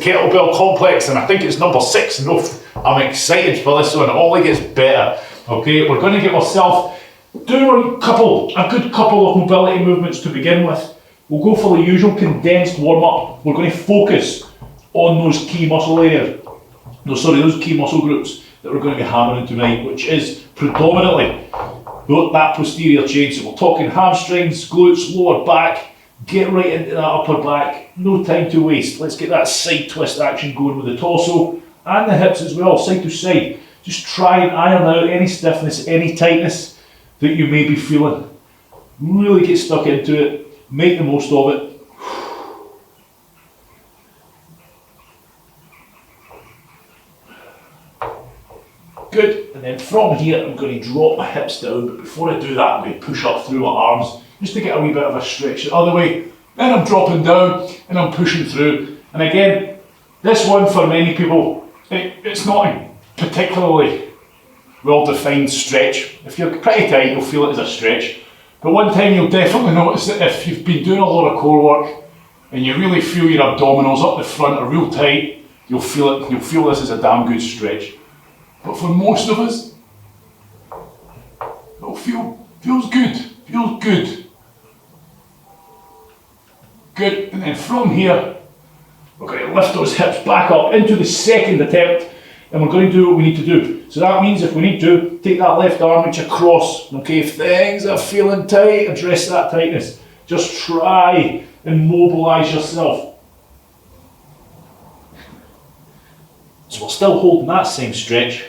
kettlebell complex, and I think it's number 6. No, I'm excited for this one. It only gets better. Okay, we're going to get ourselves doing a good couple of mobility movements to begin with. We'll go for the usual condensed warm-up. We're going to focus on those key muscle areas. Those key muscle groups that we're going to be hammering tonight, which is predominantly that posterior chain. So we're talking hamstrings, glutes, lower back. Get right into that upper back. No time to waste. Let's get that side twist action going with the torso and the hips as well, side to side. Just try and iron out any stiffness, any tightness that you may be feeling. Really get stuck into it. Make the most of it. Good, and then from here I'm going to drop my hips down, but before I do that I'm going to push up through my arms just to get a wee bit of a stretch the other way. Then I'm dropping down and I'm pushing through. And again, this one for many people, it's not a particularly well-defined stretch. If you're pretty tight, you'll feel it as a stretch. But one time you'll definitely notice that if you've been doing a lot of core work and you really feel your abdominals up the front are real tight, you'll feel it. You'll feel this as a damn good stretch. But for most of us, it'll feels good. Feels good. Good, and then from here, we're going to lift those hips back up into the second attempt, and we're going to do what we need to do. So that means if we need to, take that left arm, reach across. Okay, if things are feeling tight, address that tightness. Just try and mobilise yourself. So we're still holding that same stretch,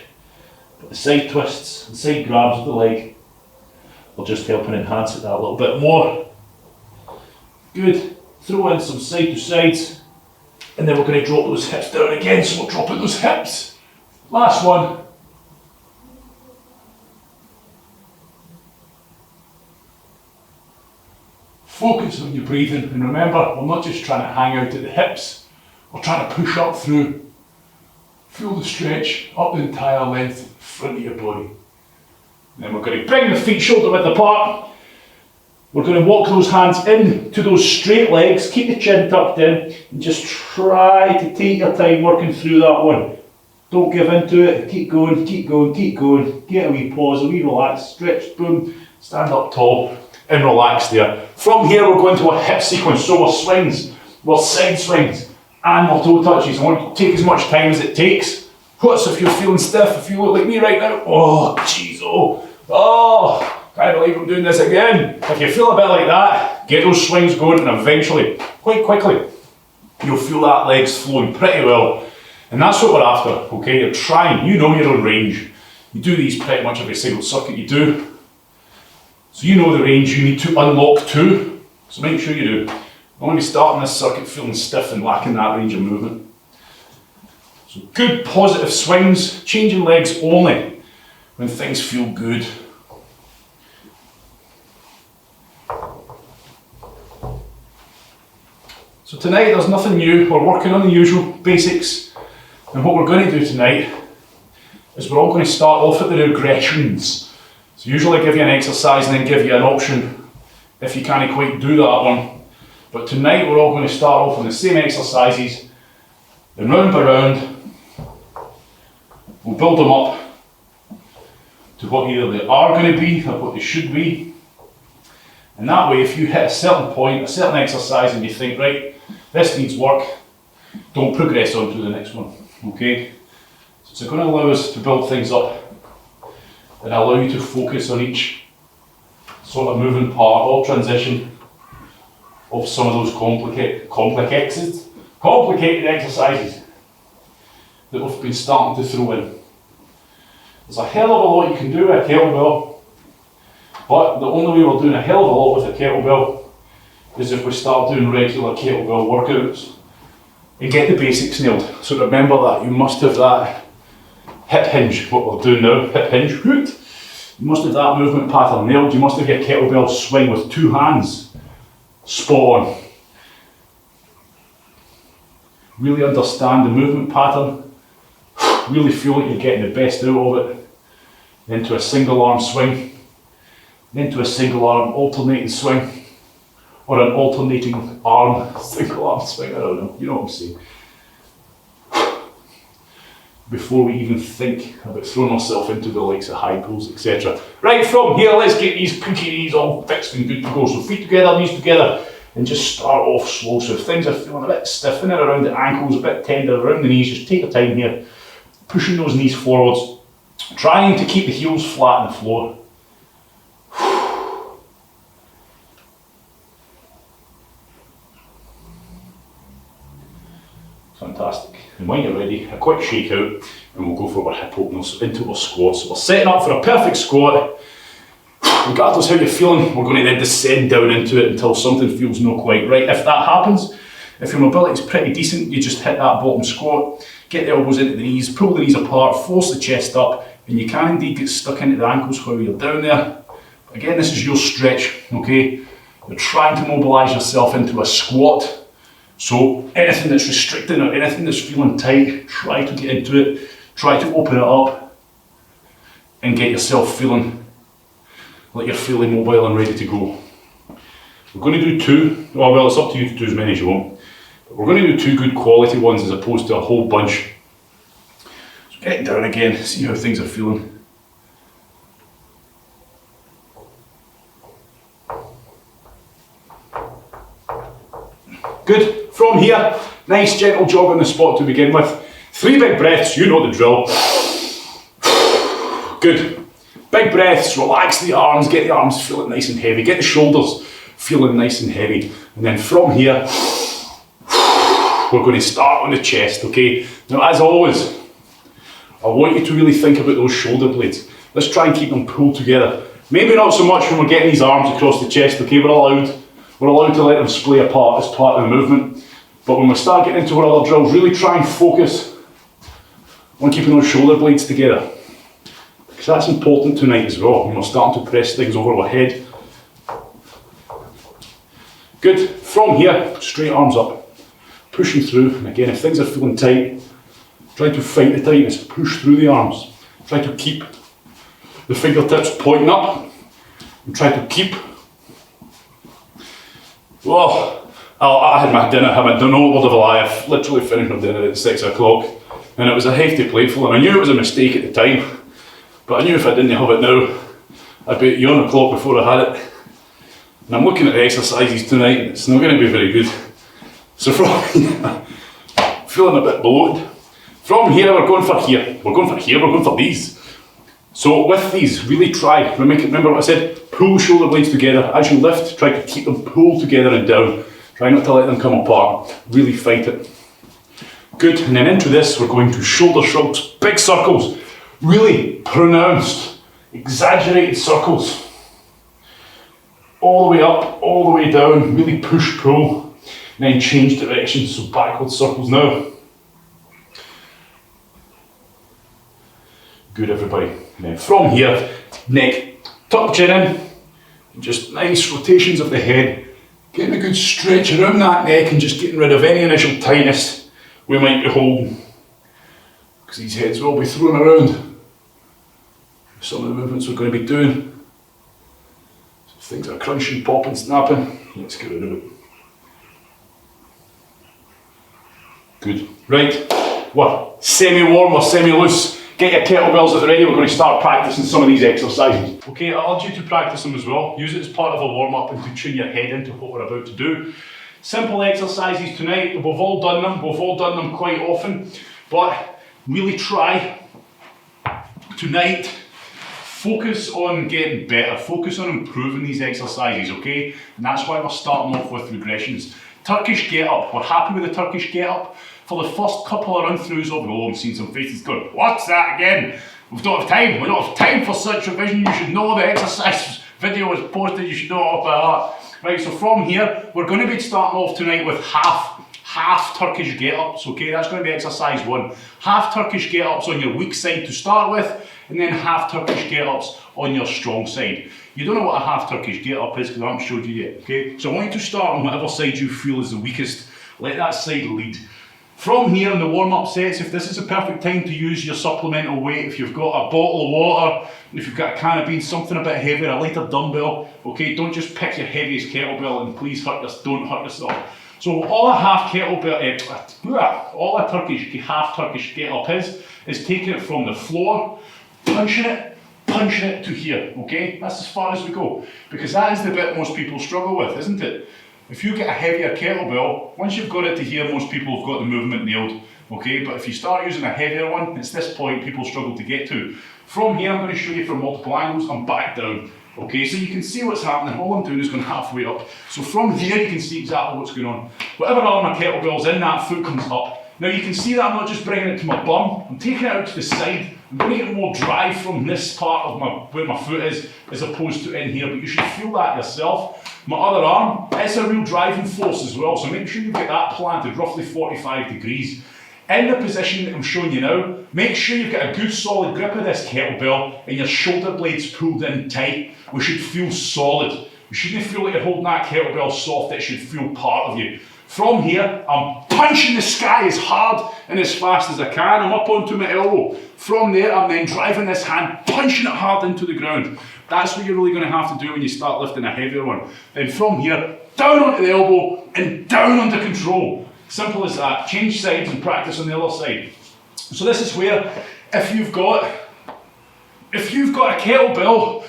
but the side twists and side grabs of the leg will just help and enhance it that little bit more. Good. Throw in some side to sides, and then we're going to drop those hips down again, so we're dropping those hips. Last one. Focus on your breathing, and remember, we're not just trying to hang out at the hips, we're trying to push up through. Feel the stretch up the entire length in front of your body. And then we're going to bring the feet shoulder width apart. We're going to walk those hands into those straight legs, keep the chin tucked in, and just try to take your time working through that one. Don't give into it, keep going, keep going, keep going. Get a wee pause, a wee relax, stretch, boom, stand up tall and relax there. From here we're going to a hip sequence, so we're swings, we're side swings and we're toe touches. I want to take as much time as it takes. What's if you're feeling stiff, if you look like me right now? Oh, jeez, oh. Can't believe I'm doing this again. If you feel a bit like that, get those swings going, and eventually, quite quickly, you'll feel that leg's flowing pretty well. And that's what we're after, okay? You're trying, you know your own range. You do these pretty much every single circuit you do. So you know the range you need to unlock to, so make sure you do. I want to be starting this circuit feeling stiff and lacking that range of movement. So good positive swings, changing legs only when things feel good. So tonight there's nothing new, we're working on the usual basics, and what we're going to do tonight is we're all going to start off at the regressions. So usually I give you an exercise and then give you an option if you can't quite do that one. But tonight we're all going to start off on the same exercises, and round by round, we'll build them up to what either they are going to be or what they should be. And that way, if you hit a certain point, a certain exercise, and you think, right, this needs work, don't progress on to the next one, okay? So it's going to allow us to build things up and allow you to focus on each sort of moving part or transition of some of those complicated exercises that we've been starting to throw in. There's a hell of a lot you can do with a kettlebell. But the only way we're doing a hell of a lot with a kettlebell is if we start doing regular kettlebell workouts and get the basics nailed. So remember that, you must have that hip hinge, what we're doing now, hip hinge, hoot. You must have that movement pattern nailed. You must have your kettlebell swing with 2 hands, spot on. Really understand the movement pattern, really feel like you're getting the best out of it. Then to a single arm swing. Then to a single arm alternating swing, or an alternating arm single arm swing, I don't know, you know what I'm saying. before we even think about throwing ourselves into the likes of high pulls, etc. Right, from here, let's get these pinky knees all fixed and good to go. So feet together, knees together, and just start off slow. So if things are feeling a bit stiff in and around the ankles, a bit tender around the knees, just take your time here, pushing those knees forwards, trying to keep the heels flat on the floor. Fantastic. And when you're ready, a quick shake out and we'll go for our hip openers into our squats. So we're setting up for a perfect squat. Regardless how you're feeling, we're going to then descend down into it until something feels not quite right. If that happens, if your mobility is pretty decent, you just hit that bottom squat, get the elbows into the knees, pull the knees apart, force the chest up, and you can indeed get stuck into the ankles while you're down there. But again, this is your stretch, okay? You're trying to mobilise yourself into a squat. So anything that's restricting or anything that's feeling tight, try to get into it, try to open it up and get yourself feeling like you're fully mobile and ready to go. We're going to do two, well it's up to you to do as many as you want, but we're going to do two good quality ones as opposed to a whole bunch. So get down again, see how things are feeling. Good. From here, nice gentle jog on the spot to begin with. 3 big breaths, you know the drill. Good. Big breaths, relax the arms, get the arms feeling nice and heavy, get the shoulders feeling nice and heavy. And then from here, we're going to start on the chest, okay? Now as always, I want you to really think about those shoulder blades. Let's try and keep them pulled together. Maybe not so much when we're getting these arms across the chest, okay? We're allowed to let them splay apart as part of the movement. But when we start getting into our other drills, really try and focus on keeping those shoulder blades together. Because that's important tonight as well, when we're starting to press things over our head. Good. From here, straight arms up, pushing through. And again, if things are feeling tight, try to fight the tightness, push through the arms. Try to keep the fingertips pointing up, and try to keep. Well, I had my dinner, I don't know what of a lie, I literally finished my dinner at 6 o'clock and it was a hefty plateful and I knew it was a mistake at the time, but I knew if I didn't have it now, I'd be at yawn o'clock before I had it. And I'm looking at the exercises tonight and it's not going to be very good. So from here, feeling a bit bloated. From here we're going for here, we're going for these. So with these, really try, remember what I said, pull shoulder blades together. As you lift, try to keep them pulled together and down. Try not to let them come apart, really fight it. Good, and then into this, we're going to shoulder shrugs, big circles, really pronounced, exaggerated circles. All the way up, all the way down, really push, pull, and then change directions, so backward circles now. Good, everybody. And then from here, neck, tuck the chin in, and just nice rotations of the head, getting a good stretch around that neck and just getting rid of any initial tightness we might be holding. Because these heads will be thrown around. Some of the movements we're going to be doing. So if things are crunching, popping, snapping, let's get rid of it. Good. Right, what? Semi-warm or semi-loose. Get your kettlebells at the ready, we're going to start practicing some of these exercises. Okay, I urge you to practice them as well. Use it as part of a warm-up and to tune your head into what we're about to do. Simple exercises tonight, we've all done them quite often, but really try tonight, focus on getting better, focus on improving these exercises, okay? And that's why we're starting off with regressions. Turkish get-up, we're happy with the Turkish get-up. For the first couple of run-throughs of, I'm seeing some faces going, what's that again? We don't have time for such revision, you should know the exercise video was posted, you should know it off by heart. Right, so from here, we're going to be starting off tonight with half Turkish get-ups, okay? That's going to be exercise 1. Half Turkish get-ups on your weak side to start with, and then half Turkish get-ups on your strong side. You don't know what a half Turkish get-up is because I haven't showed you yet, okay? So I want you to start on whatever side you feel is the weakest. Let that side lead. From here in the warm-up sets, if this is a perfect time to use your supplemental weight, if you've got a bottle of water, if you've got a can of beans, something a bit heavier, a lighter dumbbell, okay, don't just pick your heaviest kettlebell and please don't hurt yourself. So all a half kettlebell, all a half Turkish get up is taking it from the floor, punching it to here, okay? That's as far as we go, because that is the bit most people struggle with, isn't it? If you get a heavier kettlebell, once you've got it to here, most people have got the movement nailed, okay? But if you start using a heavier one, it's this point people struggle to get to. From here, I'm going to show you from multiple angles, I'm back down, okay? So you can see what's happening. All I'm doing is going halfway up. So from here, you can see exactly what's going on. Whatever arm my kettlebell's in, that foot comes up. Now you can see that I'm not just bringing it to my bum, I'm taking it out to the side. I'm going to get more drive from this part of where my foot is, as opposed to in here, but you should feel that yourself. My other arm, it's a real driving force as well, so make sure you get that planted roughly 45 degrees. In the position that I'm showing you now, make sure you've got a good solid grip of this kettlebell and your shoulder blades pulled in tight. We should feel solid. You shouldn't feel like you're holding that kettlebell soft, it should feel part of you. From here, I'm punching the sky as hard and as fast as I can. I'm up onto my elbow. From there, I'm then driving this hand, punching it hard into the ground. That's what you're really going to have to do when you start lifting a heavier one. Then from here, down onto the elbow and down under control. Simple as that. Change sides and practice on the other side. So this is where, if you've got a kettlebell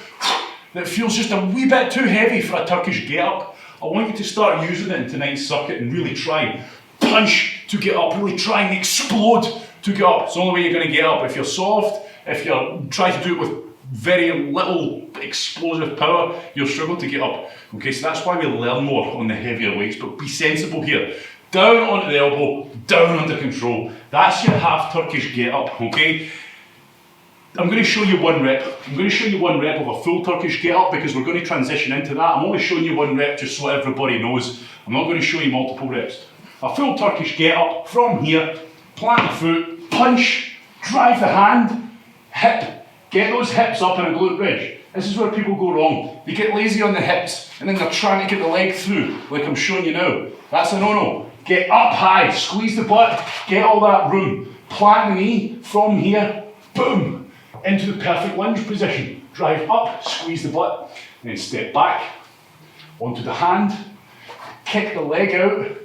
that feels just a wee bit too heavy for a Turkish get-up, I want you to start using it in tonight's circuit and really try punch to get up, really try and explode to get up. It's the only way you're going to get up. If you're soft, if you're trying to do it with very little explosive power, you'll struggle to get up. Okay, so that's why we learn more on the heavier weights, but be sensible here. Down onto the elbow, down under control. That's your half Turkish get up, okay? I'm going to show you one rep. I'm going to show you one rep of a full Turkish get up because we're going to transition into that. I'm only showing you one rep just so everybody knows. I'm not going to show you multiple reps. A full Turkish get up from here, plant the foot, punch, drive the hand, hip. Get those hips up in a glute bridge. This is where people go wrong. They get lazy on the hips and then they're trying to get the leg through like I'm showing you now. That's a no-no. Get up high, squeeze the butt, get all that room. Plant the knee from here, boom. Into the perfect lunge position. Drive up, squeeze the butt, and then step back, onto the hand, kick the leg out,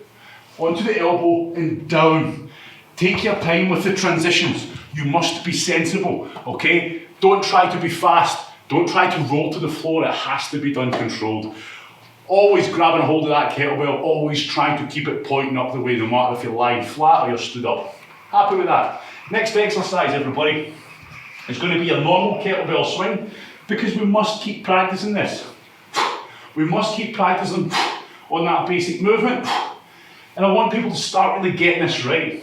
onto the elbow, and down. Take your time with the transitions. You must be sensible, okay? Don't try to be fast. Don't try to roll to the floor. It has to be done controlled. Always grabbing a hold of that kettlebell, always trying to keep it pointing up the way, no matter if you're lying flat or you're stood up. Happy with that? Next exercise, everybody. It's going to be a normal kettlebell swing because we must keep practicing this. We must keep practicing on that basic movement. And I want people to start really getting this right.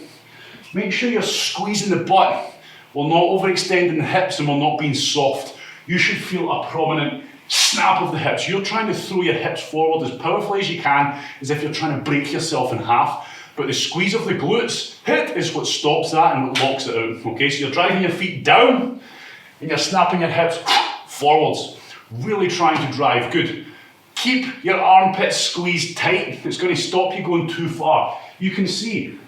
Make sure you're squeezing the butt while not overextending the hips and while not being soft. You should feel a prominent snap of the hips. You're trying to throw your hips forward as powerfully as you can, as if you're trying to break yourself in half. But the squeeze of the glutes hit is what stops that and what locks it out. Okay, so you're driving your feet down and you're snapping your hips forwards. Really trying to drive. Good. Keep your armpits squeezed tight. It's going to stop you going too far. You can see,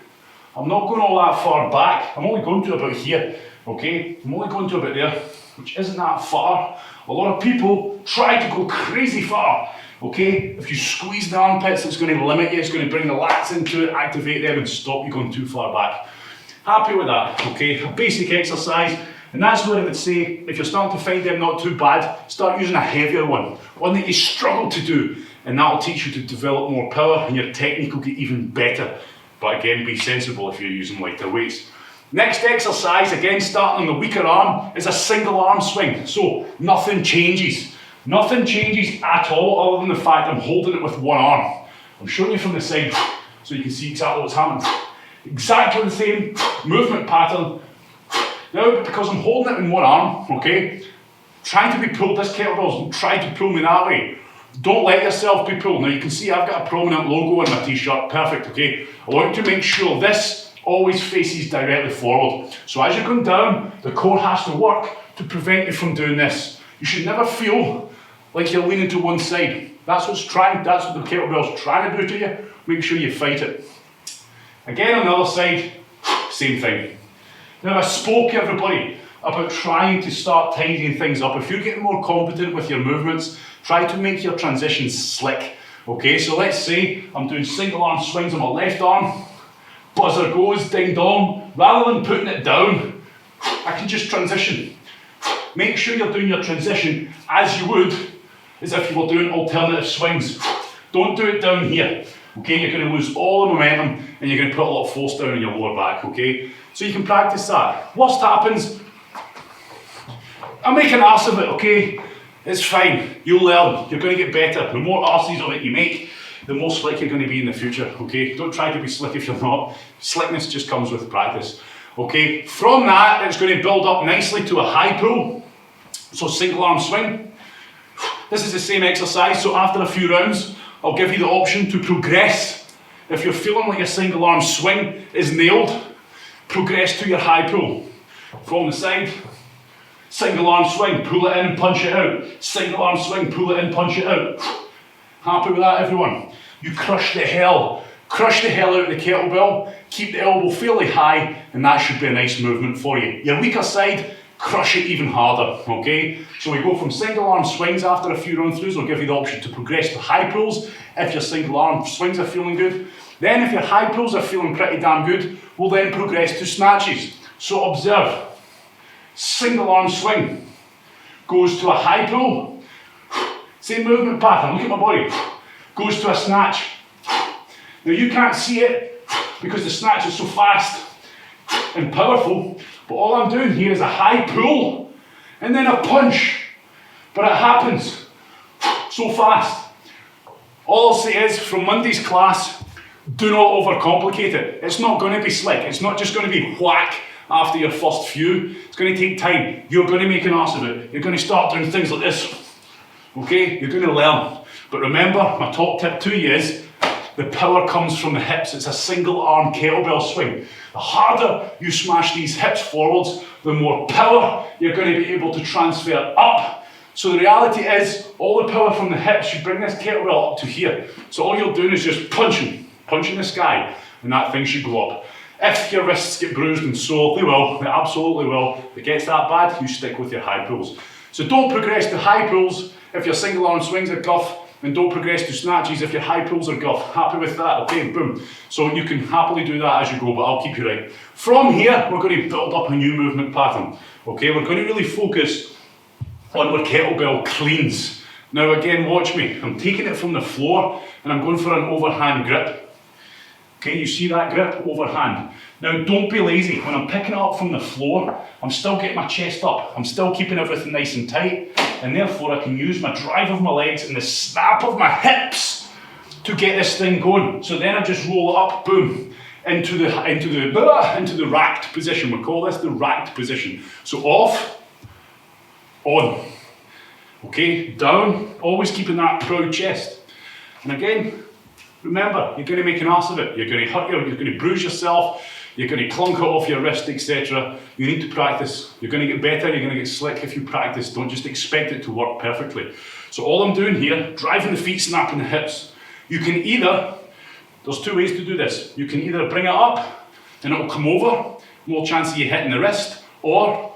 I'm not going all that far back. I'm only going to about here. Okay, I'm only going to about there, which isn't that far. A lot of people try to go crazy far. Okay, if you squeeze the armpits, it's going to limit you, it's going to bring the lats into it, activate them and stop you going too far back. Happy with that, okay? A basic exercise, and that's where I would say, if you're starting to find them not too bad, start using a heavier one that you struggle to do, and that'll teach you to develop more power and your technique will get even better. But again, be sensible if you're using lighter weights. Next exercise, again starting on the weaker arm, is a single arm swing. So nothing changes. Nothing changes at all other than the fact I'm holding it with one arm. I'm showing you from the side so you can see exactly what's happening. Exactly the same movement pattern. Now, because I'm holding it in one arm, okay, trying to be pulled, this kettlebell's trying to pull me that way. Don't let yourself be pulled. Now you can see I've got a prominent logo on my t-shirt, perfect, okay. I want you to make sure this always faces directly forward. So as you're going down, the core has to work to prevent you from doing this. You should never feel like you're leaning to one side. That's what the kettlebell's trying to do to you. Make sure you fight it. Again, on the other side, same thing. Now I spoke, everybody, about trying to start tidying things up. If you're getting more competent with your movements, try to make your transitions slick. Okay, so let's say I'm doing single arm swings on my left arm, buzzer goes, ding dong. Rather than putting it down, I can just transition. Make sure you're doing your transition as you would as if you were doing alternative swings. Don't do it down here. Okay, you're going to lose all the momentum and you're going to put a lot of force down in your lower back, okay? So you can practice that. Worst happens, I make an arse of it, okay? It's fine, you'll learn, you're going to get better. The more arses of it you make, the more slick you're going to be in the future, okay? Don't try to be slick if you're not. Slickness just comes with practice, okay? From that, it's going to build up nicely to a high pull. So single arm swing. This is the same exercise, so after a few rounds, I'll give you the option to progress. If you're feeling like a single arm swing is nailed, progress to your high pull. From the side, single arm swing, pull it in and punch it out. Single arm swing, pull it in, punch it out. Happy with that, everyone? You crush the hell out of the kettlebell, keep the elbow fairly high, and that should be a nice movement for you. Your weaker side, crush it even harder, okay? So we go from single arm swings after a few run throughs. I'll give you the option to progress to high pulls if your single arm swings are feeling good. Then if your high pulls are feeling pretty damn good, we'll then progress to snatches. So observe, single arm swing goes to a high pull, same movement pattern, look at my body, goes to a snatch. Now you can't see it because the snatch is so fast and powerful, but all I'm doing here is a high pull and then a punch, but it happens so fast. All I'll say is, from Monday's class, do not overcomplicate it. It's not going to be slick, it's not just going to be whack after your first few. It's going to take time. You're going to make an arse of it. You're going to start doing things like this, okay? You're going to learn. But remember, my top tip to you is, the power comes from the hips. It's a single arm kettlebell swing. The harder you smash these hips forwards, the more power you're going to be able to transfer up. So the reality is, all the power from the hips should bring this kettlebell up to here. So all you're doing is just punching the sky, and that thing should go up. If your wrists get bruised and sore, they will, they absolutely will. If it gets that bad, you stick with your high pulls. So don't progress to high pulls if your single arm swings are guff, and don't progress to snatches if your high pulls are guff. Happy with that? Okay, boom. So you can happily do that as you go, but I'll keep you right. From here, we're going to build up a new movement pattern. Okay, we're going to really focus on our kettlebell cleans. Now again, watch me. I'm taking it from the floor and I'm going for an overhand grip. Okay, you see that grip? Overhand. Now don't be lazy. When I'm picking it up from the floor, I'm still getting my chest up. I'm still keeping everything nice and tight, and therefore I can use my drive of my legs and the snap of my hips to get this thing going. So then I just roll it up, boom, into the racked position. We call this the racked position. So off, on. Okay, down, always keeping that proud chest. And again, remember, you're going to make an ass of it. You're going to hurt you're going to bruise yourself, you're going to clunk it off your wrist, etc. You need to practice. You're going to get better, you're going to get slick if you practice. Don't just expect it to work perfectly. So all I'm doing here, driving the feet, snapping the hips. You can either, there's two ways to do this. You can either bring it up and it'll come over, more chance of you hitting the wrist, or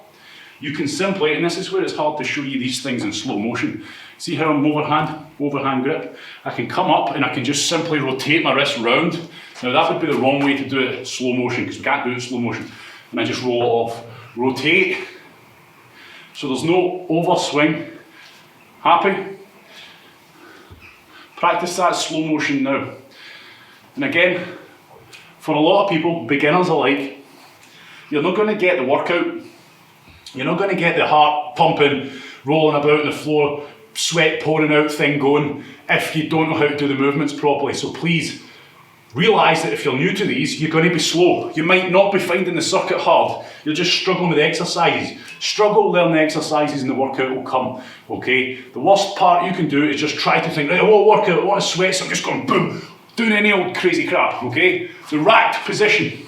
you can simply, and this is where it's hard to show you these things in slow motion. See how I'm overhand grip? I can come up and I can just simply rotate my wrist round. Now that would be the wrong way to do it slow motion, because we can't do it slow motion. And I just roll it off. Rotate. So there's no overswing. Happy? Practice that slow motion now. And again, for a lot of people, beginners alike, you're not going to get the workout. You're not going to get the heart pumping, rolling about on the floor, sweat pouring out thing going if you don't know how to do the movements properly. So please realise that if you're new to these, you're going to be slow. You might not be finding the circuit hard. You're just struggling with the exercises. Struggle, learn the exercises and the workout will come, okay? The worst part you can do is just try to think, right, I want to work out, I want to sweat, so I'm just going boom, doing any old crazy crap, okay? The racked position.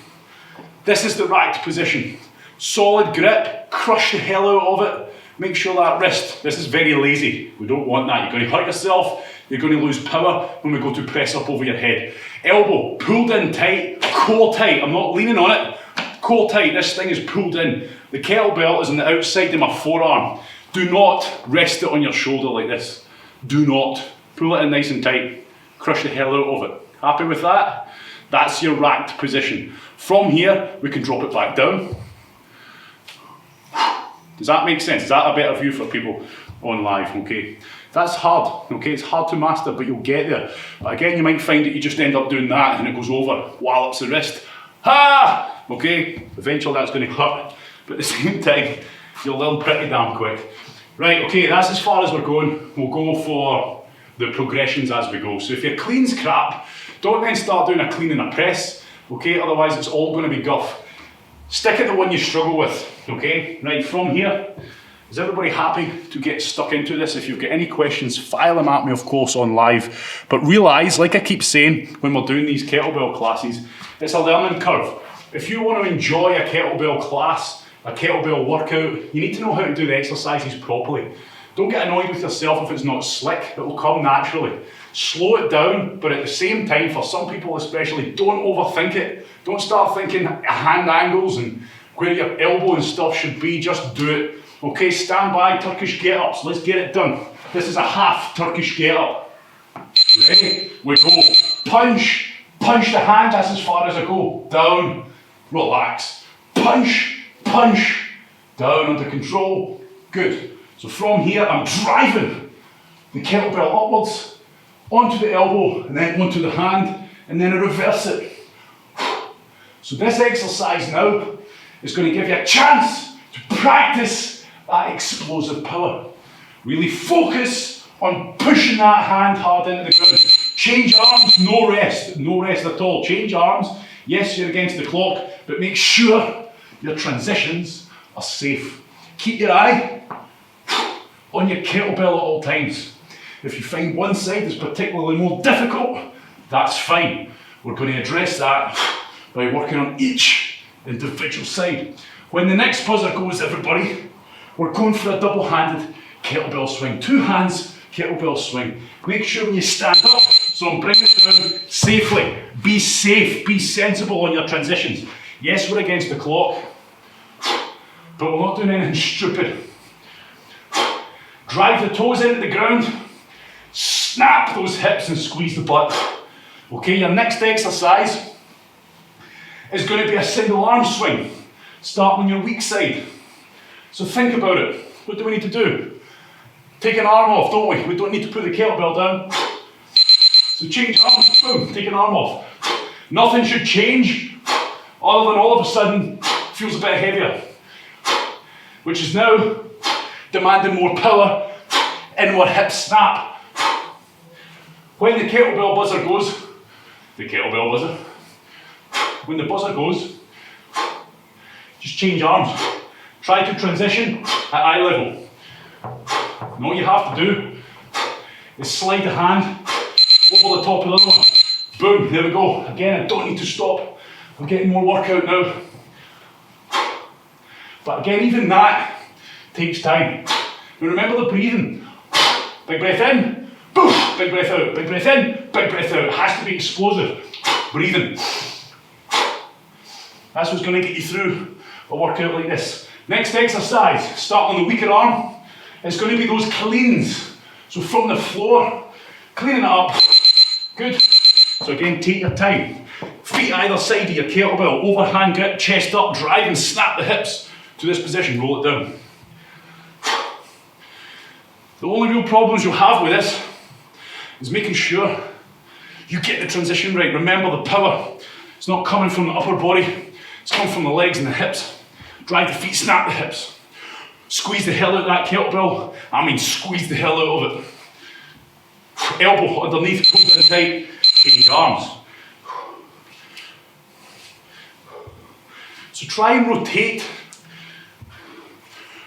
This is the racked position. Solid grip, crush the hell out of it. Make sure that wrist, this is very lazy. We don't want that. You're going to hurt yourself. You're going to lose power when we go to press up over your head. Elbow, pulled in tight, core tight. I'm not leaning on it. Core tight, this thing is pulled in. The kettlebell is on the outside of my forearm. Do not rest it on your shoulder like this. Do not. Pull it in nice and tight. crush the hell out of it. Happy with that? That's your racked position. From here, we can drop it back down. Does that make sense? Is that a better view for people on live? Okay. That's hard, okay? It's hard to master, but you'll get there. But again, you might find that you just end up doing that and it goes over, wallops the wrist. Ha! Okay, eventually that's going to hurt, but at the same time, you'll learn pretty damn quick. Right, okay, that's as far as we're going. We'll go for the progressions as we go. So if your clean's crap, don't then start doing a clean and a press, okay? Otherwise it's all going to be guff. Stick at the one you struggle with, okay? Right, from here, is everybody happy to get stuck into this? If you've got any questions, file them at me, of course, on live. But realise, like I keep saying, when we're doing these kettlebell classes, it's a learning curve. If you want to enjoy a kettlebell class, a kettlebell workout, you need to know how to do the exercises properly. Don't get annoyed with yourself if it's not slick, it will come naturally. Slow it down, but at the same time, for some people especially, don't overthink it. Don't start thinking hand angles and where your elbow and stuff should be, just do it. Okay, stand by, Turkish get-ups, let's get it done. This is a half Turkish get-up. Ready? We go. Punch, punch the hand, that's as far as I go. Down, relax. Punch, punch, down under control. Good. So from here, I'm driving the kettlebell upwards, onto the elbow, and then onto the hand, and then I reverse it. So this exercise now is going to give you a chance to practice that explosive power. Really focus on pushing that hand hard into the ground. Change arms, no rest at all. Change arms, yes, you're against the clock, but make sure your transitions are safe. Keep your eye on your kettlebell at all times. If you find one side is particularly more difficult, that's fine. We're going to address that by working on each individual side. When the next buzzer goes, everybody, we're going for a double-handed kettlebell swing. 2 hands, kettlebell swing. Make sure when you stand up, so bring it down safely. Be safe, be sensible on your transitions. Yes, we're against the clock, but we're not doing anything stupid. Drive the toes into the ground, snap those hips and squeeze the butt. Okay, your next exercise is going to be a single arm swing. Start on your weak side. So think about it. What do we need to do? Take an arm off, don't we? We don't need to put the kettlebell down. So change arms, boom, take an arm off. Nothing should change other than all of a sudden feels a bit heavier, which is now demanding more power, inward hip snap. When the kettlebell buzzer goes, when the buzzer goes, just change arms. Try to transition at eye level. And all you have to do is slide the hand over the top of the other one. Boom, there we go. Again, I don't need to stop. I'm getting more workout now. But again, even that takes time. Now remember the breathing. Big breath in, boom, big breath out. Big breath in, big breath out. It has to be explosive. Breathing. That's what's going to get you through a workout like this. Next exercise, start on the weaker arm. It's going to be those cleans. So from the floor, cleaning it up. Good. So again, take your time. Feet either side of your kettlebell, overhand grip, chest up, drive and snap the hips to this position, roll it down. The only real problems you'll have with this is making sure you get the transition right. Remember the power, it's not coming from the upper body, it's coming from the legs and the hips. Drive the feet, snap the hips. Squeeze the hell out of that kettlebell. I mean squeeze the hell out of it. Elbow underneath, pull down tight, change arms. So try and rotate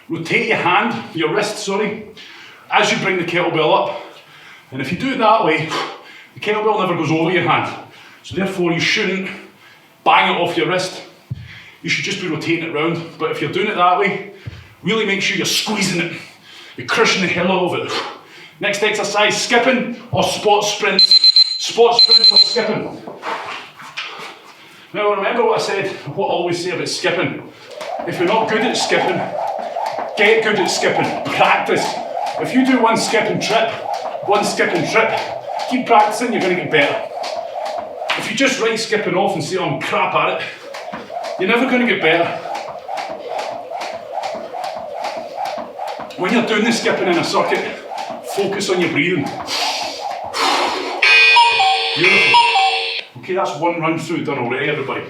your hand, your wrist, sorry, as you bring the kettlebell up. And if you do it that way, the kettlebell never goes over your hand. So therefore you shouldn't bang it off your wrist. You should just be rotating it round. But if you're doing it that way, really make sure you're squeezing it. You're crushing the hell out of it. Next exercise, skipping or spot sprints. Spot sprints or skipping. Now remember what I said, what I always say about skipping. If you're not good at skipping, get good at skipping. Practice. If you do one skip and trip, Keep practicing, you're going to get better. If you just skipping off and say, oh, I'm crap at it, you're never going to get better. When you're doing the skipping in a circuit, focus on your breathing. Beautiful. Okay, that's one run through done already, everybody.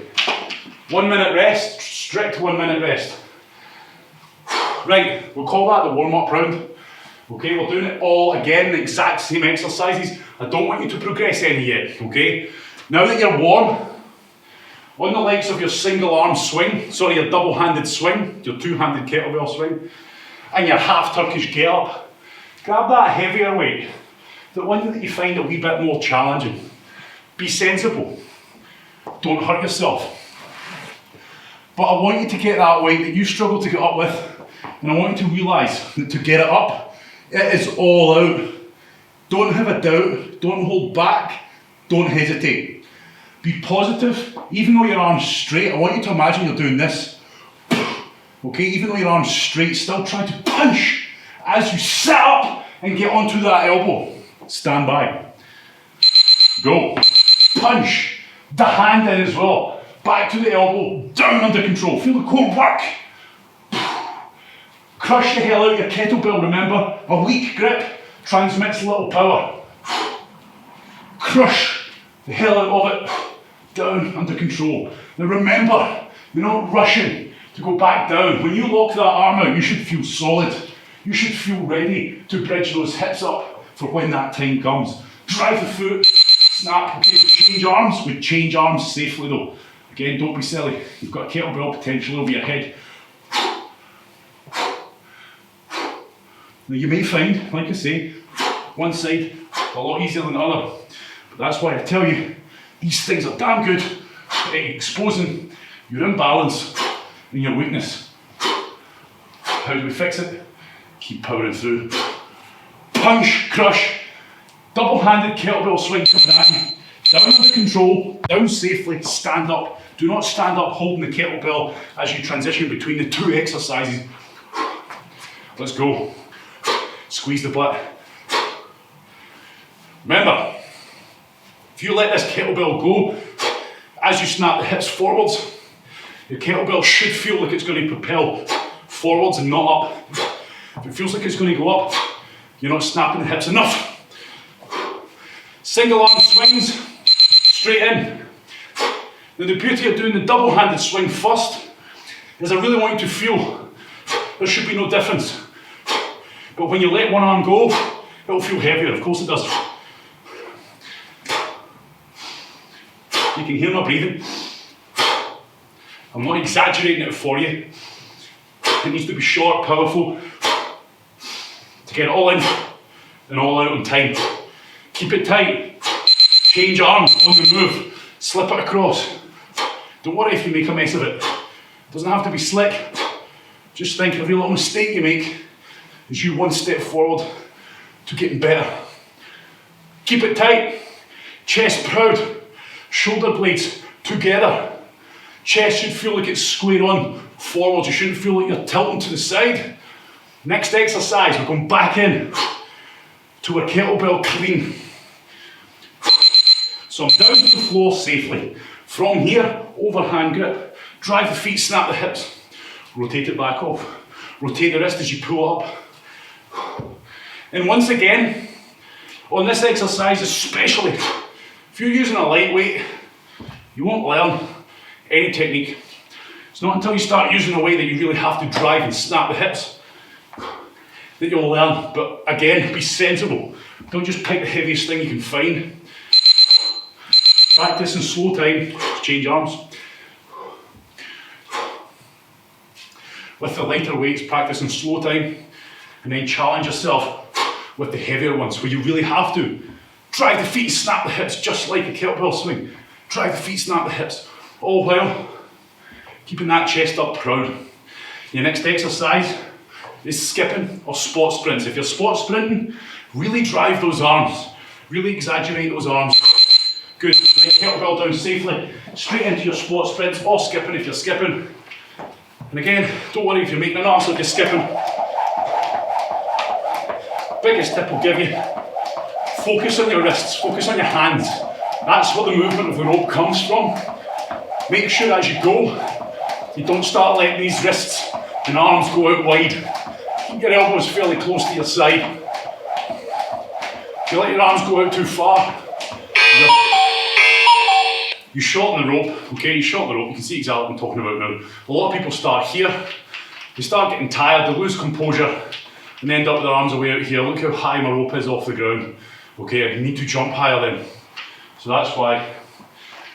1 minute rest, strict 1 minute rest. Right, we'll call that the warm-up round. Okay, we're doing it all again, the exact same exercises. I don't want you to progress any yet, okay? Now that you're warm, on the legs of your single arm swing, sorry, your double-handed swing, your two-handed kettlebell swing, and your half Turkish get up, grab that heavier weight, the one that you find a wee bit more challenging. Be sensible, don't hurt yourself. But I want you to get that weight that you struggle to get up with, and I want you to realise that to get it up, it is all out. Don't have a doubt, don't hold back, don't hesitate. Be positive, even though your arm's straight, I want you to imagine you're doing this. Okay, even though your arm's straight, still try to punch as you sit up and get onto that elbow. Stand by. Go. Punch. The hand in as well. Back to the elbow, down under control. Feel the core work. Crush the hell out of your kettlebell, remember? A weak grip transmits little power. Crush the hell out of it. Down under control. Now remember, you're not rushing to go back down. When you lock that arm out, you should feel solid. You should feel ready to bridge those hips up for when that time comes. Drive the foot, snap, okay, we change arms safely though. Again, don't be silly. You've got a kettlebell potentially over your head. Now you may find, like I say, one side a lot easier than the other. But that's why I tell you, these things are damn good at exposing your imbalance and your weakness. How do we fix it? Keep powering through. Punch, crush, double-handed kettlebell swing coming at you. Down under control, down safely, stand up. Do not stand up holding the kettlebell as you transition between the two exercises. Let's go. Squeeze the butt. Remember, if you let this kettlebell go, as you snap the hips forwards, your kettlebell should feel like it's going to propel forwards and not up. If it feels like it's going to go up, you're not snapping the hips enough. Single arm swings, straight in. Now the beauty of doing the double-handed swing first is I really want you to feel there should be no difference. But when you let one arm go, it'll feel heavier, of course it does. You can hear my breathing. I'm not exaggerating it for you. It needs to be short, powerful, to get it all in and all out on time. Keep it tight. Change arm on the move. Slip it across. Don't worry if you make a mess of it. It doesn't have to be slick. Just think every little mistake you make is you one step forward to getting better. Keep it tight. Chest proud. Shoulder blades together. Chest should feel like it's square on forward. You shouldn't feel like you're tilting to the side. Next exercise, we're going back in to a kettlebell clean. So I'm down to the floor safely. From here, overhand grip. Drive the feet, snap the hips. Rotate it back off. Rotate the wrist as you pull up. And once again, on this exercise especially, if you're using a lightweight, you won't learn any technique. It's not until you start using a weight that you really have to drive and snap the hips that you'll learn. But again, be sensible. Don't just pick the heaviest thing you can find. Practice in slow time, change arms. With the lighter weights, practice in slow time, and then challenge yourself with the heavier ones where you really have to. Drive the feet, snap the hips, just like a kettlebell swing. Drive the feet, snap the hips, all while keeping that chest up proud. Your next exercise is skipping or spot sprints. If you're spot sprinting, really drive those arms. Really exaggerate those arms. Good. Right, kettlebell down safely. Straight into your spot sprints or skipping if you're skipping. And again, don't worry if you're making an arse like you're skipping. Biggest tip I'll give you, Focus on your wrists, focus on your hands. That's where the movement of the rope comes from. Make sure as you go, you don't start letting these wrists and arms go out wide. Keep your elbows fairly close to your side. If you let your arms go out too far, you shorten the rope, okay? You shorten the rope, you can see exactly what I'm talking about now. A lot of people start here, they start getting tired, they lose composure, and end up with their arms away out here. Look how high my rope is off the ground. Okay, I need to jump higher then. So that's why.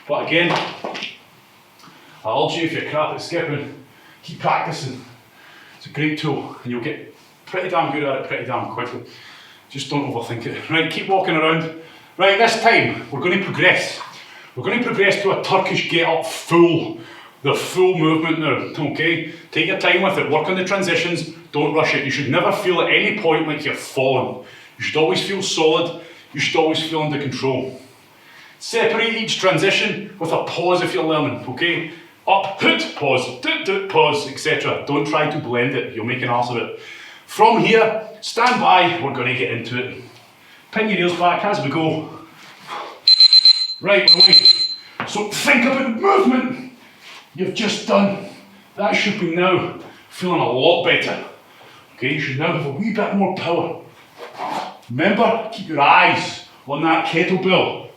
But again, I urge you, if you're crap at skipping, keep practicing. It's a great tool, and you'll get pretty damn good at it pretty damn quickly. Just don't overthink it. Right, keep walking around. Right, this time, we're going to progress. We're going to progress to a Turkish get-up full. The full movement now, okay? Take your time with it, work on the transitions, don't rush it. You should never feel at any point like you're falling. You should always feel solid, you should always feel under control. Separate each transition with a pause if you're learning, okay? Up, hoot, pause, doot, doot, pause, etc. Don't try to blend it, you'll make an arse of it. From here, stand by, we're going to get into it. Pin your ears back as we go. Right, so think about the movement you've just done. That should be now feeling a lot better. Okay, you should now have a wee bit more power. Remember, keep your eyes on that kettlebell.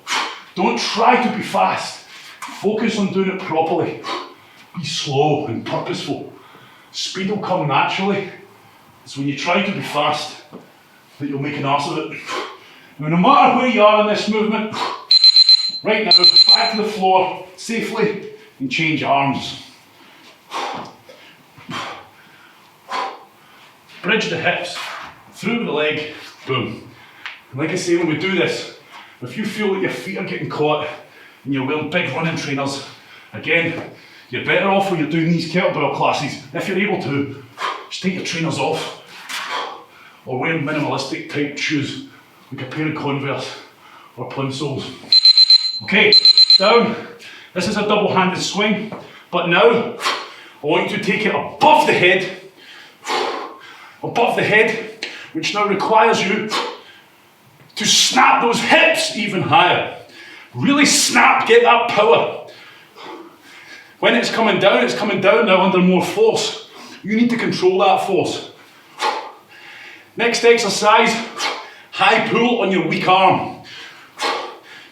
Don't try to be fast. Focus on doing it properly. Be slow and purposeful. Speed will come naturally. It's when you try to be fast that you'll make an arse of it. Now, no matter where you are in this movement, right now, back to the floor safely and change arms. Bridge the hips, through the leg, boom. And like I say, when we do this, if you feel that your feet are getting caught and you're wearing big running trainers, again, you're better off when you're doing these kettlebell classes. If you're able to, just take your trainers off or wear minimalistic type shoes, like a pair of Converse or plimsolls. Okay, down. This is a double-handed swing, but now I want you to take it above the head, which now requires you to snap those hips even higher. Really snap, get that power. When it's coming down now under more force. You need to control that force. Next exercise, high pull on your weak arm.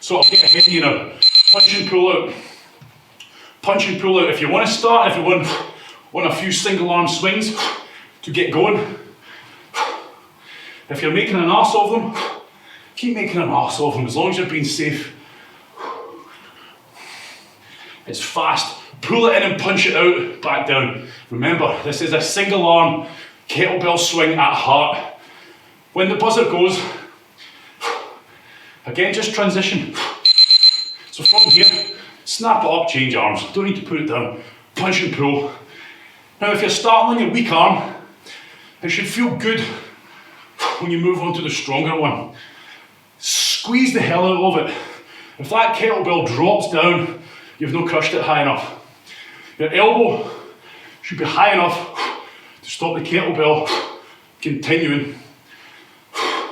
So I'll get ahead of you now. Punch and pull out. Punch and pull out. If you want to start, if you want a few single arm swings to get going. If you're making an arse of them, keep making an arse of them as long as you're being safe. It's fast. Pull it in and punch it out, back down. Remember, this is a single arm kettlebell swing at heart. When the buzzer goes, again, just transition. So from here, snap it up, change arms. Don't need to put it down. Punch and pull. Now, if you're starting on your weak arm, it should feel good when you move on to the stronger one. Squeeze the hell out of it. If that kettlebell drops down, you've not crushed it high enough. Your elbow should be high enough to stop the kettlebell continuing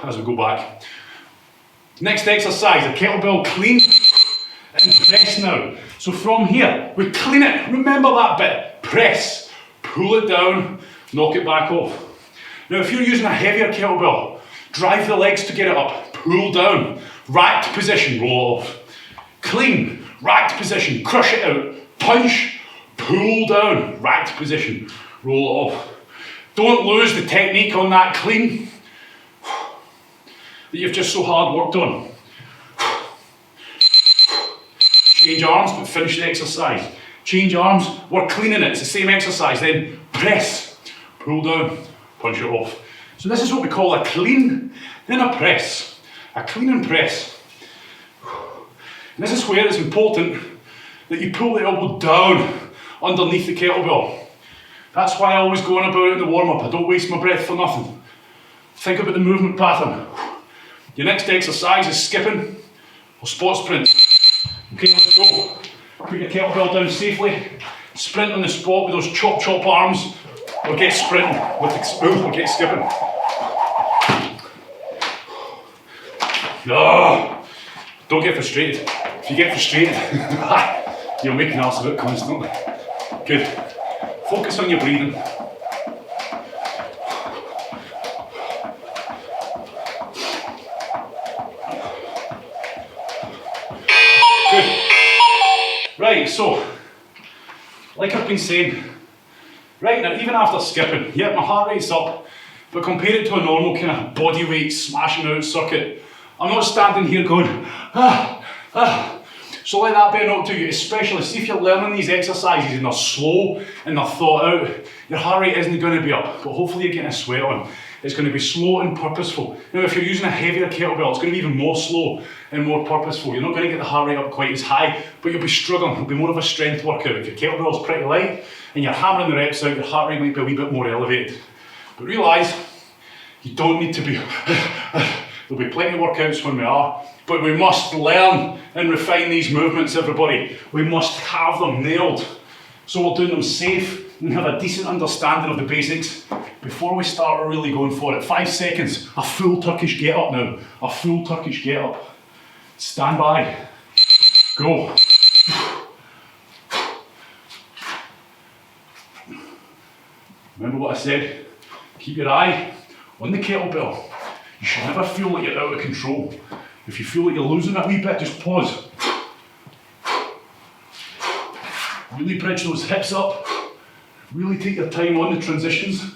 as we go back. Next exercise, a kettlebell clean and press now. So from here, we clean it. Remember that bit. Press, pull it down, knock it back off. Now if you're using a heavier kettlebell, drive the legs to get it up, pull down, racked position, roll off. Clean, racked position, crush it out, punch, pull down, racked position, roll off. Don't lose the technique on that clean that you've just so hard worked on. Change arms, but finish the exercise. Change arms, we're cleaning it, it's the same exercise. Then press, pull down, punch it off. So this is what we call a clean, then a press. A clean and press. And this is where it's important that you pull the elbow down underneath the kettlebell. That's why I always go on about it in the warm-up. I don't waste my breath for nothing. Think about the movement pattern. Your next exercise is skipping or spot sprint. Okay, let's go. Put your kettlebell down safely. Sprint on the spot with those chop arms, or get sprinting with the or get skipping. Oh, don't get frustrated. If you get frustrated, you'll make an ass of it constantly. Good. Focus on your breathing. Good. Right, so, like I've been saying, right now, even after skipping, yeah, my heart rate's up, but compare it to a normal kind of body weight smashing out circuit, I'm not standing here going, So let that be a note to you, especially see if you're learning these exercises and they're slow and they're thought out, your heart rate isn't going to be up, but hopefully you're getting a sweat on. It's going to be slow and purposeful. Now if you're using a heavier kettlebell, it's going to be even more slow and more purposeful. You're not going to get the heart rate up quite as high, but you'll be struggling. It'll be more of a strength workout. If your kettlebell's pretty light and you're hammering the reps out, your heart rate might be a wee bit more elevated. But realise, you don't need to be, there'll be plenty of workouts when we are, but we must learn and refine these movements, everybody. We must have them nailed. So we're doing them safe and have a decent understanding of the basics before we start really going for it. 5 seconds, a full Turkish get up now. A full Turkish get up. Stand by. Go. Remember what I said? Keep your eye on the kettlebell. You should never feel like you're out of control. If you feel like you're losing it a wee bit, just pause. Really bridge those hips up. Really take your time on the transitions.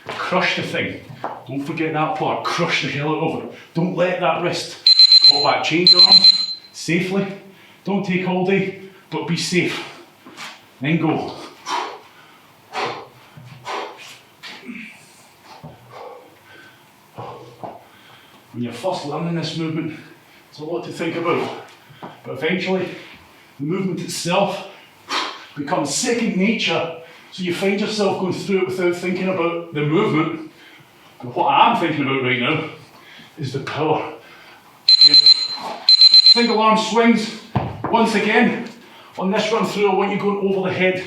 Crush the thing. Don't forget that part. Crush the hell out of it. Don't let that wrist go back. Change arms safely. Don't take all day, but be safe. Then go. When you're first learning this movement, it's a lot to think about. But eventually, the movement itself becomes second nature. So you find yourself going through it without thinking about the movement. And what I'm thinking about right now is the power. Single arm swings. Once again, on this run through, I want you going over the head.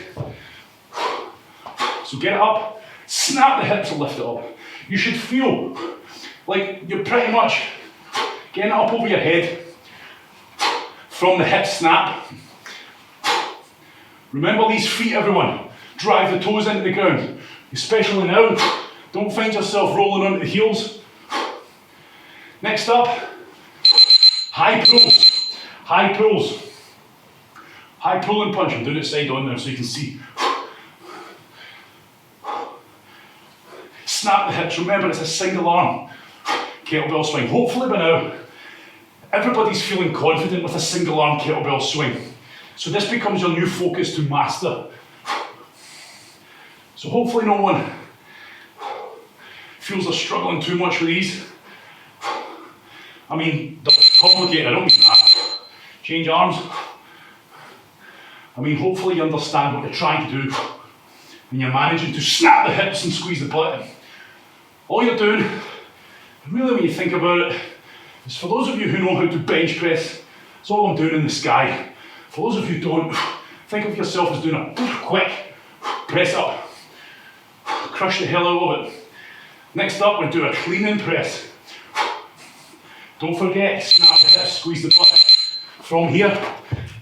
So get it up, snap the hips and lift it up. You should feel like you're pretty much getting it up over your head from the hip snap. Remember these feet, everyone. Drive the toes into the ground, especially now. Don't find yourself rolling onto the heels. Next up, high pulls. High pulls. High pull and punch. I'm doing it side on now so you can see. Snap the hips. Remember, it's a single arm kettlebell swing. Hopefully by now, everybody's feeling confident with a single arm kettlebell swing. So this becomes your new focus to master. So hopefully no one feels they're struggling too much with these. I mean, they're complicated, I don't mean that. Change arms. I mean, hopefully you understand what you're trying to do and you're managing to snap the hips and squeeze the butt. All you're doing, really when you think about it, is for those of you who know how to bench press, it's all I'm doing in the sky. For those of you who don't, think of yourself as doing a quick press up. Crush the hell out of it. Next up, we'll do a clean and press. Don't forget, snap the hips, squeeze the butt. From here,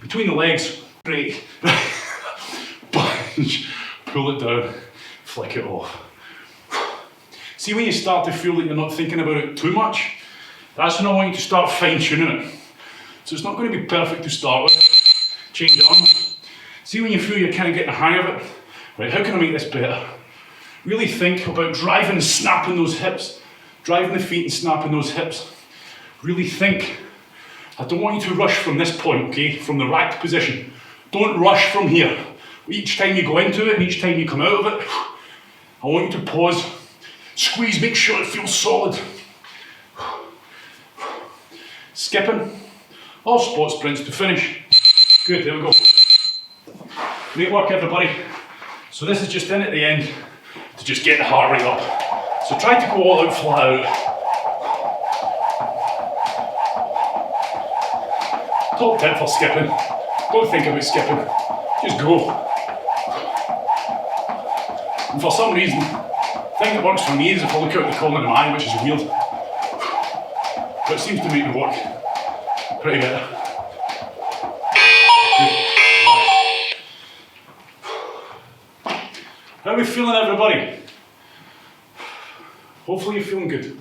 between the legs, break. Bunch, pull it down, flick it off. See when you start to feel like you're not thinking about it too much, that's when I want you to start fine tuning it. So it's not going to be perfect to start with. Change arms. See when you feel you're kind of getting the hang of it. Right, how can I make this better? Really think about driving and snapping those hips. Driving the feet and snapping those hips. Really think. I don't want you to rush from this point, okay? From the racked position. Don't rush from here. Each time you go into it and each time you come out of it, I want you to pause. Squeeze, make sure it feels solid. Skipping. All spot sprints to finish. Good, there we go. Great work, everybody. So this is just in at the end to just get the heart rate up. So try to go all out, flat out. Top tip for skipping. Don't think about skipping. Just go. And for some reason, the thing that works for me is if I look out the corner of my eye, which is weird. but it seems to make me work pretty good. How are we feeling, everybody? Hopefully you're feeling good.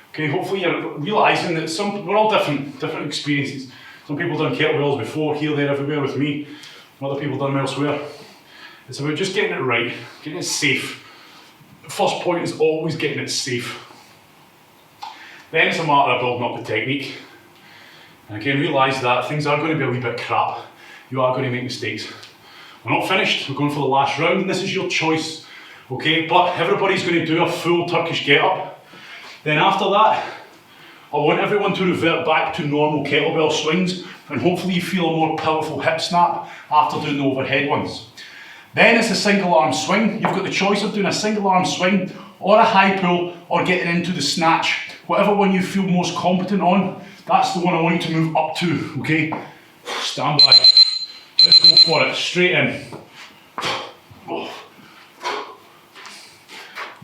Okay, hopefully you're realising that we're all different experiences. Some people done kettlebells before, here, there, everywhere with me. Other people done them elsewhere. It's about just getting it right, getting it safe. The first point is always getting it safe. Then it's a matter of building up the technique. And again, realise that things are going to be a wee bit crap. You are going to make mistakes. We're not finished, we're going for the last round, and this is your choice. Okay, but everybody's going to do a full Turkish get-up. Then after that, I want everyone to revert back to normal kettlebell swings, and hopefully you feel a more powerful hip snap after doing the overhead ones. Then it's a single arm swing. You've got the choice of doing a single arm swing, or a high pull, or getting into the snatch. Whatever one you feel most competent on, that's the one I want you to move up to, okay? Stand by. Let's go for it, straight in.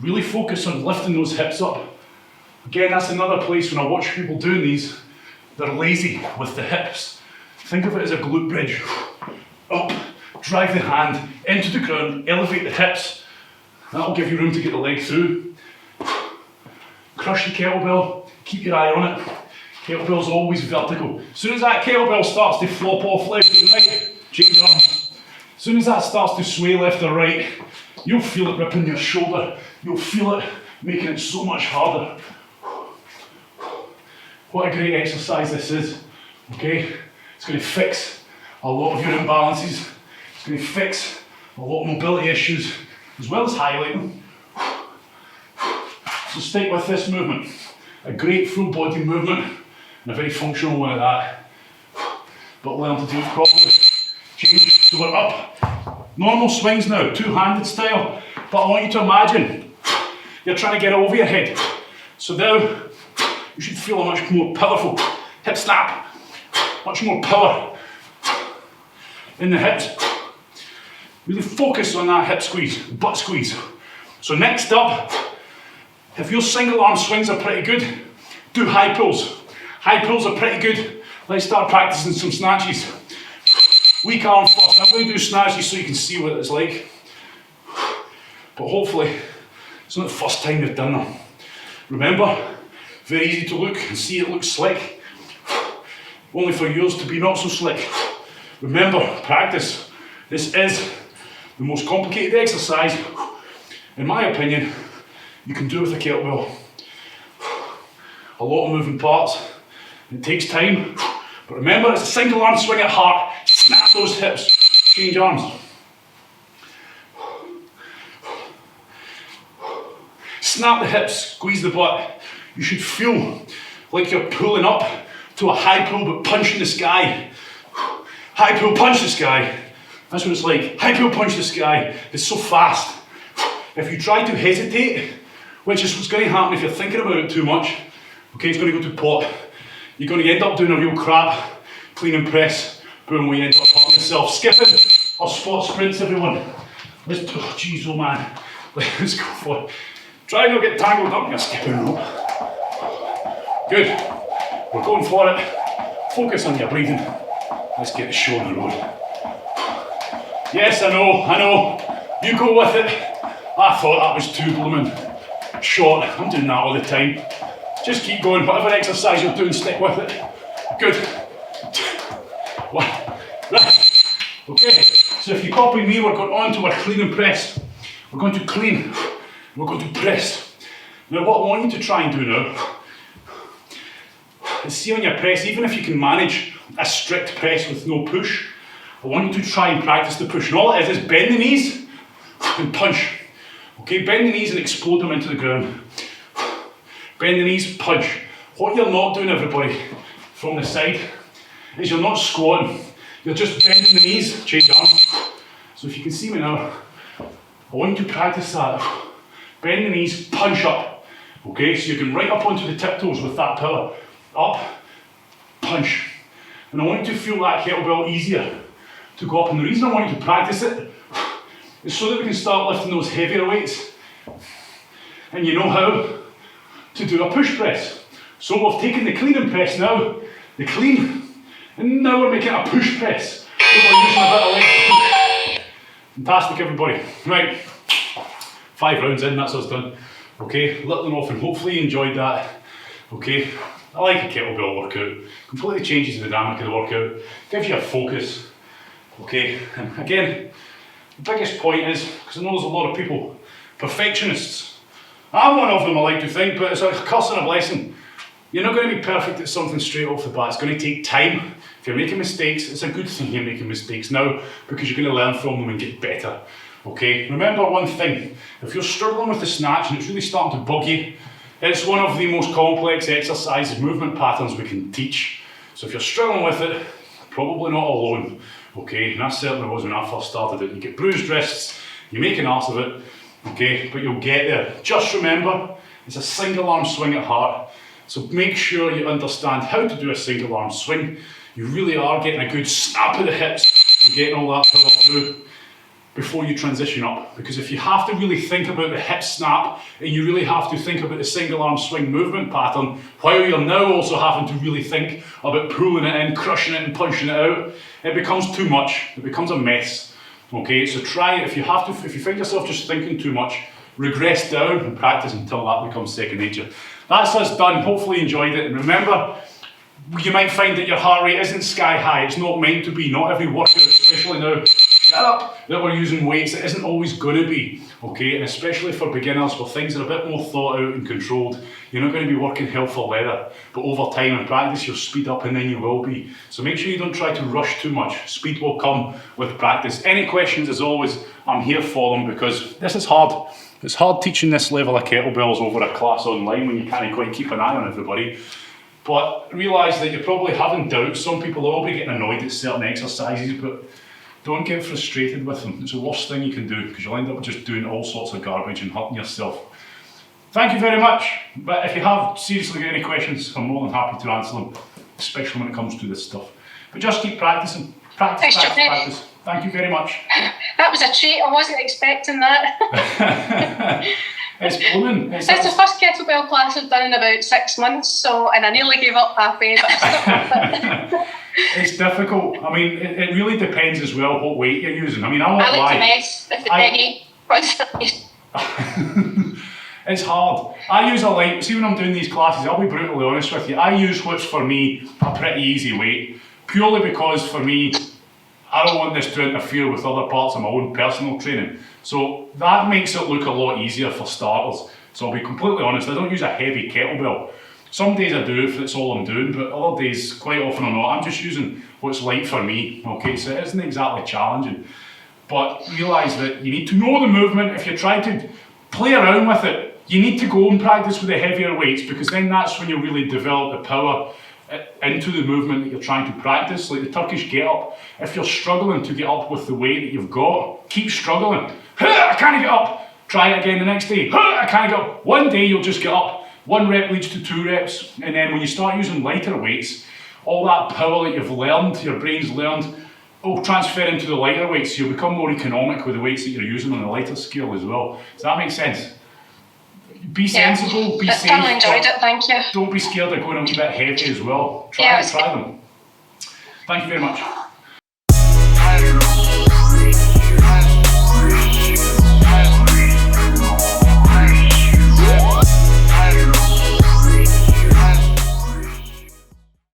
Really focus on lifting those hips up. Again, that's another place when I watch people doing these, they're lazy with the hips. Think of it as a glute bridge. Up, drive the hand into the ground, elevate the hips. That'll give you room to get the leg through. Crush the kettlebell, keep your eye on it. Kettlebell's always vertical. As soon as that kettlebell starts to flop off left and right, change arms. As soon as that starts to sway left or right, you'll feel it ripping your shoulder. You'll feel it making it so much harder. What a great exercise this is, okay? It's going to fix a lot of your imbalances. It's going to fix a lot of mobility issues, as well as highlight them. So stick with this movement. A great full body movement, and a very functional one at that. But learn to do it properly. Change, so we're up. Normal swings now, two-handed style. But I want you to imagine, you're trying to get it over your head. So now, you should feel a much more powerful hip snap. Much more power in the hips. Really focus on that hip squeeze, butt squeeze. So next up, if your single arm swings are pretty good, do high pulls. High pulls are pretty good. Let's start practicing some snatches. Weak arm first. I'm going to do snatches so you can see what it's like. But hopefully, it's not the first time you've done them. Remember, very easy to look and see it looks slick. Only for yours to be not so slick. Remember, practice. This is the most complicated exercise, in my opinion, you can do with a kettlebell. A lot of moving parts. It takes time. But remember, it's a single arm swing at heart. Snap those hips. Change arms. Snap the hips, squeeze the butt. You should feel like you're pulling up to a high pull but punching the sky. High pull, punch the sky. That's what it's like. High pull, punch the sky. It's so fast. If you try to hesitate, which is what's going to happen if you're thinking about it too much, okay, it's going to go to pot. You're going to end up doing a real crap clean and press. Boom, we end up hurting yourself. Skipping or spot sprints, everyone. Let's, oh jeez, oh man. Let's go for it. Try not to get tangled up in your skipping rope. Good. We're going for it. Focus on your breathing. Let's get the show on the road. Yes, I know. You go with it. I thought that was too blooming short. I'm doing that all the time. Just keep going. Whatever exercise you're doing, stick with it. Good. One. Right. Okay. So if you copy me, we're going on to our clean and press. We're going to clean. We're going to press. Now what I want you to try and do now is see on your press, even if you can manage a strict press with no push, I want you to try and practice the push. And all it is bend the knees and punch. Okay, bend the knees and explode them into the ground. Bend the knees, punch. What you're not doing, everybody, from the side, is you're not squatting. You're just bending the knees, change arms. So if you can see me now, I want you to practice that. Bend the knees, punch up. Okay, so you can right up onto the tiptoes with that power. Up, punch. And I want you to feel that kettlebell easier to go up. And the reason I want you to practice it is so that we can start lifting those heavier weights. And you know how to do a push press. So we've taken the clean and press now, the clean, and now we're making a push press. So we're using a bit of leg. Fantastic, everybody. Right, 5 rounds in, that's us done. Okay, let them off, and hopefully you enjoyed that. Okay, I like a kettlebell workout. Completely changes the dynamic of the workout, gives you a focus. Okay, and again, the biggest point is, because I know there's a lot of people, perfectionists. I'm one of them, I like to think, but it's a curse and a blessing. You're not going to be perfect at something straight off the bat. It's going to take time. If you're making mistakes, it's a good thing you're making mistakes now, because you're going to learn from them and get better. Okay, remember one thing, if you're struggling with the snatch and it's really starting to bug you, it's one of the most complex exercises, movement patterns we can teach. So if you're struggling with it, probably not alone. Okay, and that certainly was when I first started it. You get bruised wrists, you make an arse of it, okay, but you'll get there. Just remember, it's a single arm swing at heart. So make sure you understand how to do a single arm swing. You really are getting a good snap of the hips and getting all that power through before you transition up. Because if you have to really think about the hip snap and you really have to think about the single arm swing movement pattern, while you're now also having to really think about pulling it in, crushing it and punching it out, it becomes too much. It becomes a mess. Okay, so try, if you find yourself just thinking too much, regress down and practice until that becomes second nature. That's us done. Hopefully you enjoyed it. And remember, you might find that your heart rate isn't sky high. It's not meant to be. Not every workout, especially now, shut up, that we're using weights, it isn't always going to be. Okay, and especially for beginners where things are a bit more thought out and controlled, you're not going to be working hell for leather. But over time and practice, you'll speed up and then you will be. So make sure you don't try to rush too much. Speed will come with practice. Any questions, as always, I'm here for them, because this is hard. It's hard teaching this level of kettlebells over a class online when you can't quite keep an eye on everybody. But realise that you're probably having doubts. Some people will be getting annoyed at certain exercises, but don't get frustrated with them. It's the worst thing you can do, because you'll end up just doing all sorts of garbage and hurting yourself. Thank you very much. But if you have seriously got any questions, I'm more than happy to answer them, especially when it comes to this stuff. But just keep practicing. Practice, practice. Thank you very much. That was a treat. I wasn't expecting that. It's blooming. It's the first kettlebell class I've done in about 6 months, and I nearly gave up halfway, but I stuck with it. It's difficult. I mean, it really depends as well what weight you're using. I mean, I like to mess with the biggie constantly. It's hard. I use a light, see when I'm doing these classes, I'll be brutally honest with you, I use what's for me a pretty easy weight, purely because for me, I don't want this to interfere with other parts of my own personal training. So that makes it look a lot easier for starters. So I'll be completely honest, I don't use a heavy kettlebell. Some days I do if that's all I'm doing, but other days, quite often or not, I'm just using what's light for me. Okay, so it isn't exactly challenging. But realise that you need to know the movement. If you try to play around with it, you need to go and practice with the heavier weights, because then that's when you really develop the power into the movement that you're trying to practice. Like the Turkish get up, if you're struggling to get up with the weight that you've got, keep struggling. I can't get up. Try it again the next day. I can't get up. One day you'll just get up. 1 rep leads to 2 reps, and then when you start using lighter weights, all that power that you've learned, your brain's learned, will transfer into the lighter weights, so you'll become more economic with the weights that you're using on the lighter scale as well. Does that make sense? Be sensible, be safe. I enjoyed it, thank you. Don't be scared of going a wee bit heavy as well. Try them. Thank you very much.